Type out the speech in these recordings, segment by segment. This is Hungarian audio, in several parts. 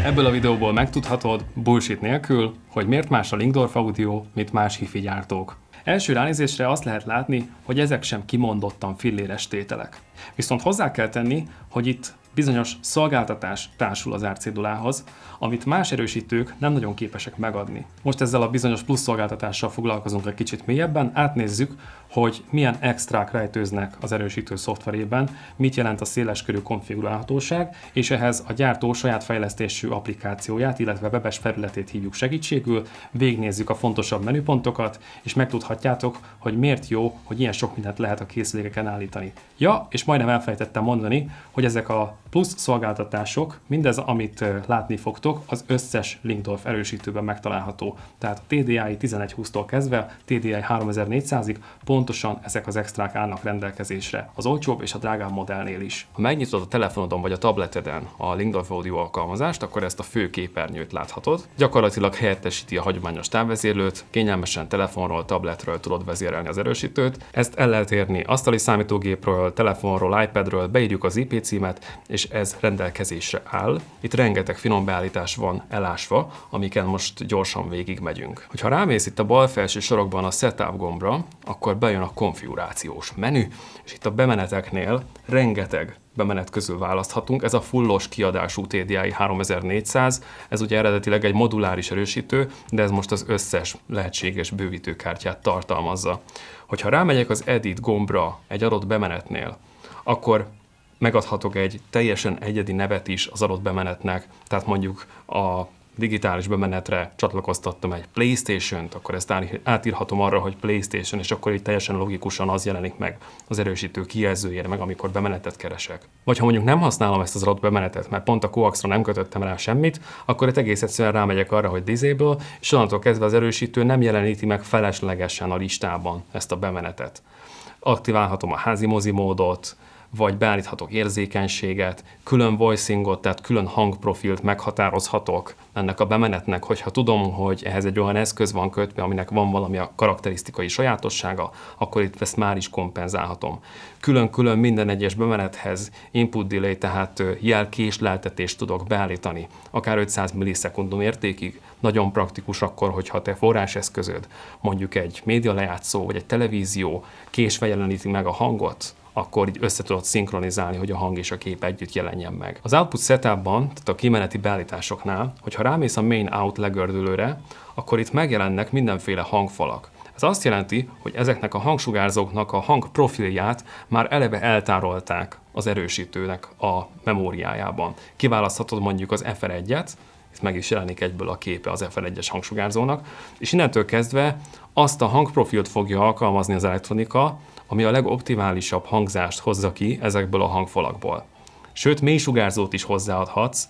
Ebből a videóból megtudhatod, bullshit nélkül, hogy miért más a Lingdorf Audio, mint más hifi gyártók. Első ránézésre azt lehet látni, hogy ezek sem kimondottan filléres tételek. Viszont hozzá kell tenni, hogy itt bizonyos szolgáltatás társul az árcédulához, amit más erősítők nem nagyon képesek megadni. Most ezzel a bizonyos plusz szolgáltatással foglalkozunk egy kicsit mélyebben, átnézzük, hogy milyen extrák rejtőznek az erősítő szoftverében, mit jelent a széleskörű konfigurálhatóság, és ehhez a gyártó saját fejlesztésű applikációját, illetve webes felületét hívjuk segítségül, végignézzük a fontosabb menüpontokat, és megtudhatjátok, hogy miért jó, hogy ilyen sok mindent lehet a készülékeken állítani. Ja, és majdnem elfelejtettem mondani, hogy ezek a plusz szolgáltatások, mindez, amit látni fogtok, az összes Lingdorf erősítőben megtalálható. Tehát a TDI 1120-tól kezdve TDI 3400-ig pontosan ezek az extrák állnak rendelkezésre, az olcsóbb és a drágább modellnél is. Ha megnyitod a telefonodon vagy a tableteden a Lingdorf Audio alkalmazást, akkor ezt a fő képernyőt láthatod. Gyakorlatilag helyettesíti a hagyományos távvezérlőt, kényelmesen telefonról, tabletről tudod vezérelni az erősítőt. Ezt el lehet érni asztali számítógépről, telefonról, iPadről, beírjuk az IP címet, és ez rendelkezésre áll. Itt rengeteg finom beállítás van elásva, amiken most gyorsan végig megyünk. Hogyha rámész itt a bal felső sarokban a Setup gombra, akkor bejön a konfigurációs menü, és itt a bemeneteknél rengeteg bemenet közül választhatunk. Ez a fullos kiadású TDI 3400, ez ugye eredetileg egy moduláris erősítő, de ez most az összes lehetséges bővítőkártyát tartalmazza. Hogyha rámegyek az Edit gombra egy adott bemenetnél, akkor megadhatok egy teljesen egyedi nevet is az adott bemenetnek, tehát mondjuk a digitális bemenetre csatlakoztattam egy PlayStation-t, akkor ezt átírhatom arra, hogy PlayStation, és akkor így teljesen logikusan az jelenik meg az erősítő kijelzőjére, meg amikor bemenetet keresek. Vagy ha mondjuk nem használom ezt az adott bemenetet, mert pont a coaxra nem kötöttem rá semmit, akkor itt egész egyszerűen rámegyek arra, hogy Disable, és onnantól kezdve az erősítő nem jeleníti meg feleslegesen a listában ezt a bemenetet. Aktiválhatom a házi mozi módot, vagy beállíthatok érzékenységet, külön voicingot, tehát külön hangprofilt meghatározhatok ennek a bemenetnek, hogyha tudom, hogy ehhez egy olyan eszköz van kötve, aminek van valami a karakterisztikai sajátossága, akkor itt ezt már is kompenzálhatom. Külön-külön minden egyes bemenethez input delay, tehát jelkésleltetést tudok beállítani, akár 500 millisekundum értékig. Nagyon praktikus akkor, hogyha te forráseszközöd, mondjuk egy médialejátszó vagy egy televízió késve jeleníti meg a hangot, akkor így össze tudod szinkronizálni, hogy a hang és a kép együtt jelenjen meg. Az Output Setupban, tehát a kimeneti beállításoknál, hogyha rámész a Main Out legördülőre, akkor itt megjelennek mindenféle hangfalak. Ez azt jelenti, hogy ezeknek a hangsugárzóknak a hangprofilját már eleve eltárolták az erősítőnek a memóriájában. Kiválaszthatod mondjuk az FR1-et, itt meg is jelenik egyből a képe az FR1-es hangsugárzónak, és innentől kezdve azt a hangprofilt fogja alkalmazni az elektronika, ami a legoptimálisabb hangzást hozza ki ezekből a hangfalakból. Sőt, mélysugárzót is hozzáadhatsz,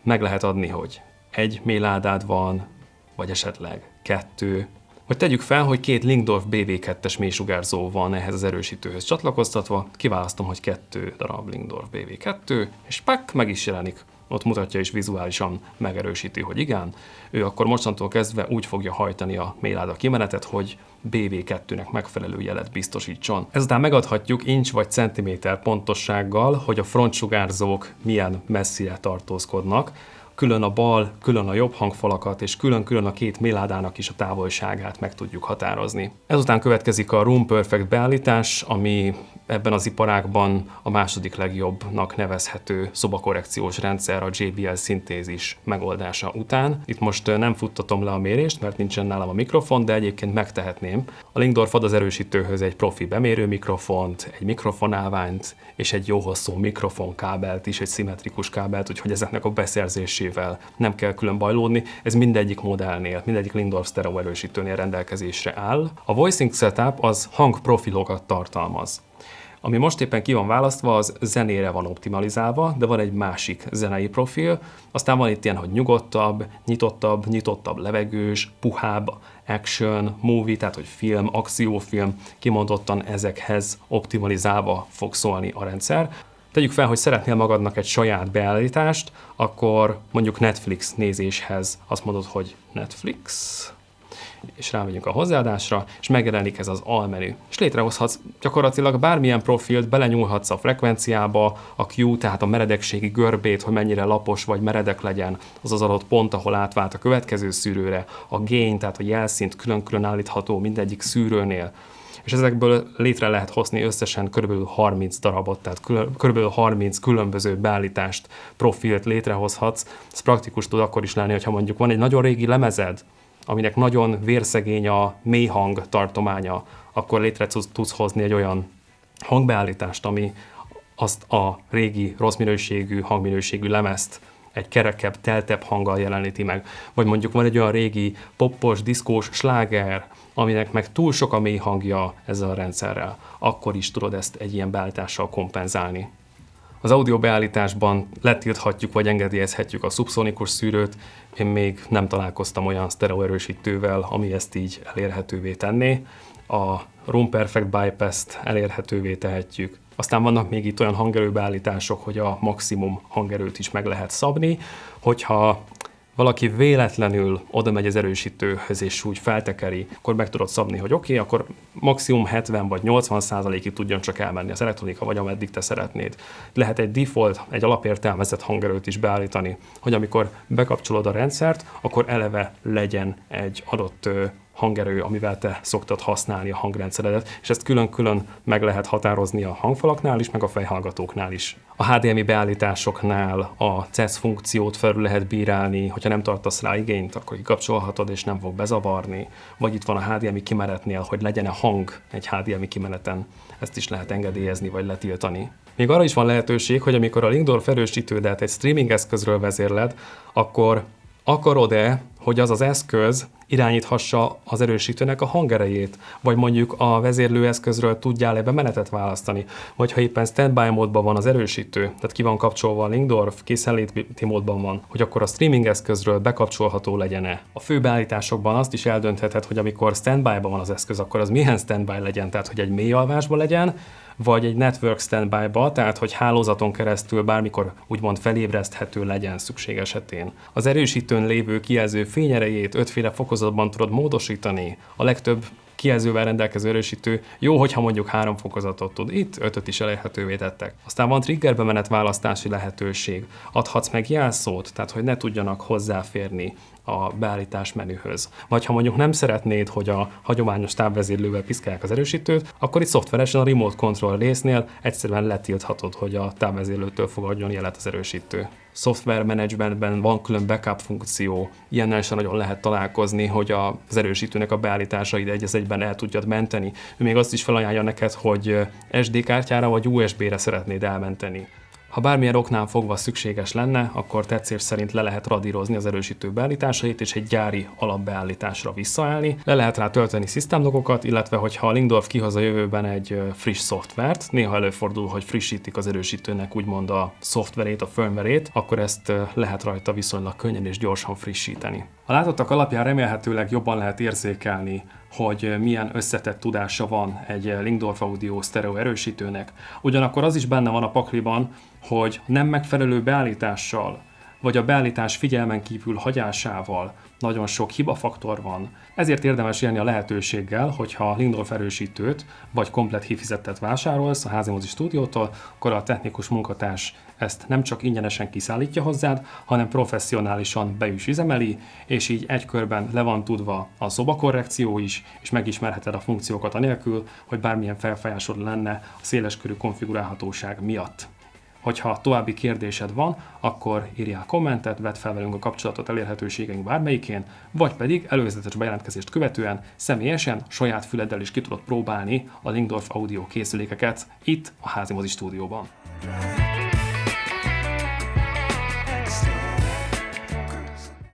meg lehet adni, hogy egy mélyládád van, vagy esetleg 2, vagy tegyük fel, hogy 2 Lingdorf BV2-es mélysugárzó van ehhez az erősítőhöz csatlakoztatva, kiválasztom, hogy 2 darab Lingdorf BV2, és pak, meg is jelenik. Ott mutatja és vizuálisan megerősíti, hogy igen, ő akkor mostantól kezdve úgy fogja hajtani a mélyláda kimenetet, hogy BV2-nek megfelelő jelet biztosítson. Ezután megadhatjuk inch vagy centiméter pontossággal, hogy a frontsugárzók milyen messzire tartózkodnak, külön a bal, külön a jobb hangfalakat, és külön-külön a 2 mélyládának is a távolságát meg tudjuk határozni. Ezután következik a Room Perfect beállítás, ami ebben az iparágban a második legjobbnak nevezhető szobakorrekciós rendszer a JBL szintézis megoldása után. Itt most nem futtatom le a mérést, mert nincsen nálam a mikrofon, de egyébként megtehetném. A Lingdorf ad az erősítőhöz egy profi bemérő mikrofont, egy mikrofonálványt és egy jó hosszú mikrofonkábelt is, egy szimmetrikus kábelt, úgyhogy ezeknek a beszerzésével nem kell külön bajlódni. Ez mindegyik modellnél, mindegyik Lingdorf stereo erősítőnél rendelkezésre áll. A Voicing Setup az hangprofilokat tartalmaz. Ami most éppen ki van választva, az zenére van optimalizálva, de van egy másik zenei profil, aztán van itt ilyen, hogy nyugodtabb, nyitottabb, levegős, puhább, action, movie, tehát hogy film, akciófilm, kimondottan ezekhez optimalizálva fog szólni a rendszer. Tegyük fel, hogy szeretnél magadnak egy saját beállítást, akkor mondjuk Netflix nézéshez azt mondod, hogy Netflix, és rámegyünk a hozzáadásra, és megjelenik ez az almenü. És létrehozhatsz gyakorlatilag bármilyen profilt, belenyúlhatsz a frekvenciába, a Q, tehát a meredekségi görbét, hogy mennyire lapos vagy meredek legyen az adott pont, ahol átvált a következő szűrőre, a gain, tehát a jelszint külön-külön állítható mindegyik szűrőnél, és ezekből létre lehet hozni összesen kb. 30 darabot, tehát kb. 30 különböző beállítást, profilt létrehozhatsz. Ez praktikus tud akkor is lenni, hogyha mondjuk van egy nagyon régi lemezed, aminek nagyon vérszegény a mély hang tartománya, akkor létre tudsz hozni egy olyan hangbeállítást, ami azt a régi rossz minőségű, hangminőségű lemezt egy kerekebb, teltebb hanggal jeleníti meg. Vagy mondjuk van egy olyan régi poppos, diszkós sláger, aminek meg túl sok a mély hangja ezzel a rendszerrel. Akkor is tudod ezt egy ilyen beállítással kompenzálni. Az audio beállításban letilthatjuk vagy engedélyezhetjük a szubszonikus szűrőt. Én még nem találkoztam olyan sztereoerősítővel, ami ezt így elérhetővé tenné. A Room Perfect Bypass-t elérhetővé tehetjük. Aztán vannak még itt olyan hangerőbeállítások, hogy a maximum hangerőt is meg lehet szabni, hogyha valaki véletlenül oda megy az erősítőhöz és úgy feltekeri, akkor meg tudod szabni, hogy oké, akkor maximum 70 vagy 80%-ig tudjon csak elmenni az elektronika, vagy ameddig te szeretnéd. Lehet egy default, egy alapértelmezett hangerőt is beállítani, hogy amikor bekapcsolod a rendszert, akkor eleve legyen egy adott hangerő, amivel te szoktad használni a hangrendszeredet, és ezt külön-külön meg lehet határozni a hangfalaknál is, meg a fejhallgatóknál is. A HDMI beállításoknál a CES funkciót felül lehet bírálni, hogyha nem tartasz rá igényt, akkor kikapcsolhatod, és nem fog bezavarni. Vagy itt van a HDMI kimenetnél, hogy legyen-e hang egy HDMI kimeneten. Ezt is lehet engedélyezni, vagy letiltani. Még arra is van lehetőség, hogy amikor a Lingdorf erősítődet egy streaming eszközről vezérled, akkor akarod-e, hogy az az eszköz irányíthassa az erősítőnek a hangerejét, vagy mondjuk a vezérlőeszközről tudjál-e bemenetet választani, vagy ha éppen standby módban van az erősítő, tehát ki van kapcsolva a Lingdorf, készenléti módban van, hogy akkor a streaming eszközről bekapcsolható legyen-e. A fő beállításokban azt is eldöntheted, hogy amikor standby-ban van az eszköz, akkor az milyen standby legyen, tehát hogy egy mély alvásban legyen, vagy egy network standby-ba, tehát hogy hálózaton keresztül bármikor úgymond felébreszthető legyen szükség esetén. Az erősítőn lévő kijelző fényerejét 5 féle fokozatban tudod módosítani. A legtöbb kijelzővel rendelkező erősítő jó, hogyha mondjuk 3 fokozatot tud. Itt 5-öt is elérhetővé tettek. Aztán van triggerbemenet választási lehetőség. Adhatsz meg jelszót, tehát hogy ne tudjanak hozzáférni a beállítás menühöz. Vagy ha mondjuk nem szeretnéd, hogy a hagyományos távvezérlővel piszkálják az erősítőt, akkor itt szoftveresen a remote control résznél egyszerűen letilthatod, hogy a távvezérlőtől fogadjon jelet az erősítő. Software managementben van külön backup funkció, ilyennel sem nagyon lehet találkozni, hogy az erősítőnek a beállításait egy-egyben el tudjad menteni. Ő még azt is felajánlja neked, hogy SD kártyára vagy USB-re szeretnéd elmenteni. Ha bármilyen oknál fogva szükséges lenne, akkor tetszés szerint le lehet radírozni az erősítő beállításait, és egy gyári alapbeállításra visszaállni. Le lehet rá tölteni systemlogokat, illetve hogyha a Lingdorf kihoz a jövőben egy friss szoftvert, néha előfordul, hogy frissítik az erősítőnek úgymond a szoftverét, a firmware-ét, akkor ezt lehet rajta viszonylag könnyen és gyorsan frissíteni. A látottak alapján remélhetőleg jobban lehet érzékelni, hogy milyen összetett tudása van egy Lingdorf Audio sztereó erősítőnek. Ugyanakkor az is benne van a pakliban, hogy nem megfelelő beállítással, vagy a beállítás figyelmen kívül hagyásával nagyon sok hibafaktor van. Ezért érdemes élni a lehetőséggel, hogyha Lingdorf erősítőt vagy komplett hífizettet vásárolsz a Házimozi Stúdiótól, akkor a technikus munkatárs ezt nem csak ingyenesen kiszállítja hozzád, hanem professzionálisan be is üzemeli, és így egy körben le van tudva a szobakorrekció is, és megismerheted a funkciókat anélkül, hogy bármilyen felfájásod lenne a széleskörű konfigurálhatóság miatt. Hogyha további kérdésed van, akkor írjál kommentet, vedd fel velünk a kapcsolatot elérhetőségeink bármelyikén, vagy pedig előzetes bejelentkezést követően személyesen, saját füleddel is ki tudod próbálni a Lingdorf Audio készülékeket itt a Házimozi Stúdióban.